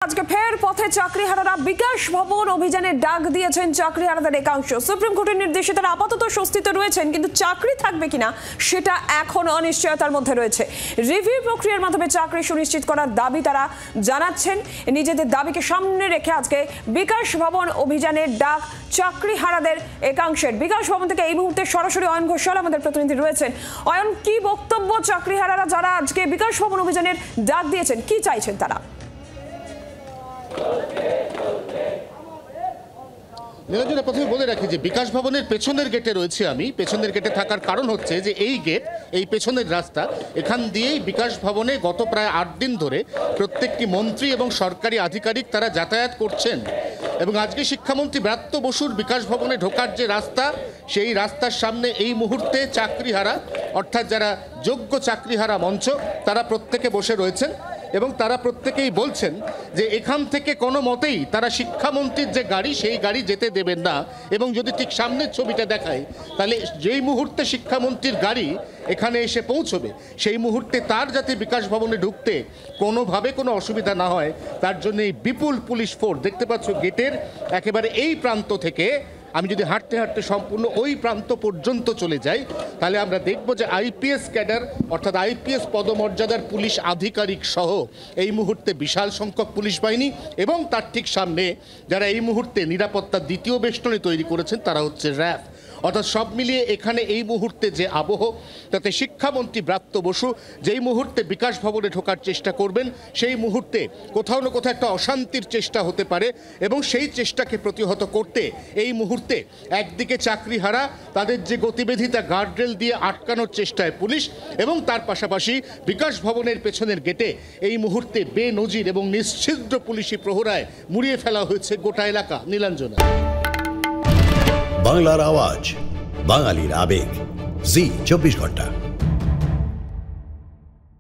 আজকে ফের পথে চাকরিহারারা বিকাশ ভবন অভিযানের ডাক দিয়েছেন চাকরিহারাদের একাংশ। সুপ্রিম কোর্টের নির্দেশে তারা আপাতত স্বস্তিতে রয়েছেন, কিন্তু চাকরি থাকবে কিনা সেটা এখন অনিশ্চয়তার মধ্যে রয়েছে। রিভিউ প্রক্রিয়ার মাধ্যমে চাকরি সুনিশ্চিত করার দাবি তারা জানাচ্ছেন। নিজেদের দাবিকে সামনে রেখে আজকে বিকাশ ভবন অভিযানের ডাক চাকরিহারাদের একাংশের। বিকাশ ভবন থেকে এই মুহূর্তে সরাসরি অয়ন ঘোষাল আমাদের প্রতিনিধি রয়েছেন। অয়ন, কি বক্তব্য চাকরিহারারা যারা আজকে বিকাশ ভবন অভিযানের ডাক দিয়েছেন, কি চাইছেন তারা? নিরঞ্জনা, প্রথমে বলে রাখি যে বিকাশ ভবনের পেছনের গেটে রয়েছে আমি। পেছনের গেটে থাকার কারণ হচ্ছে যে এই গেট, এই পেছনের রাস্তা, এখান দিয়েই বিকাশ ভবনে গত প্রায় 8 দিন ধরে প্রত্যেকটি মন্ত্রী এবং সরকারি আধিকারিক তারা যাতায়াত করছেন। এবং আজকে শিক্ষামন্ত্রী ব্রাত্য বসুর বিকাশ ভবনে ঢোকার যে রাস্তা, সেই রাস্তার সামনে এই মুহূর্তে চাকরিহারা, অর্থাৎ যারা যোগ্য চাকরিহারা মঞ্চ, তারা প্রত্যেকে বসে রয়েছেন এবং তারা প্রত্যেকেই বলছেন যে এখান থেকে কোনো মতেই তারা শিক্ষামন্ত্রীর যে গাড়ি, সেই গাড়ি যেতে দেবেন না। এবং যদি ঠিক সামনের ছবিটা দেখায়, তাহলে যেই মুহূর্তে শিক্ষামন্ত্রীর গাড়ি এখানে এসে পৌঁছবে, সেই মুহূর্তে তার যাতে বিকাশ ভবনে ঢুকতে কোনোভাবে কোনো অসুবিধা না হয়, তার জন্য এই বিপুল পুলিশ ফোর্স দেখতে পাচ্ছ গেটের একেবারে এই প্রান্ত থেকে। আমি যদি হাঁটতে হাঁটতে সম্পূর্ণ ওই প্রান্ত পর্যন্ত চলে যাই, তাহলে আমরা দেখব যে আইপিএস ক্যাডার, অর্থাৎ আইপিএস পদমর্যাদার পুলিশ আধিকারিক সহ এই মুহূর্তে বিশাল সংখ্যক পুলিশ বাহিনী, এবং তার ঠিক সামনে যারা এই মুহূর্তে নিরাপত্তার দ্বিতীয় বেষ্টনী তৈরি করেছেন, তারা হচ্ছে র্যাব। অর্থাৎ সব মিলিয়ে এখানে এই মুহূর্তে যে আবহ, তাতে শিক্ষামন্ত্রী ব্রাত্য বসু যেই মুহূর্তে বিকাশ ভবনে ঢোকার চেষ্টা করবেন, সেই মুহূর্তে কোথাও না কোথাও একটা অশান্তির চেষ্টা হতে পারে। এবং সেই চেষ্টাকে প্রতিহত করতে এই মুহূর্তে একদিকে চাকরিহারা তাদের যে গতিবিধিতা গার্ডরেল দিয়ে আটকানোর চেষ্টায় পুলিশ, এবং তার পাশাপাশি বিকাশ ভবনের পেছনের গেটে এই মুহূর্তে বেনজির এবং নিশ্ছিদ্র পুলিশি প্রহরায় মুড়িয়ে ফেলা হয়েছে গোটা এলাকা। নীলাঞ্জনা। বাংলার আওয়াজ, বাঙালির আবেগ, জি 24 ঘন্টা।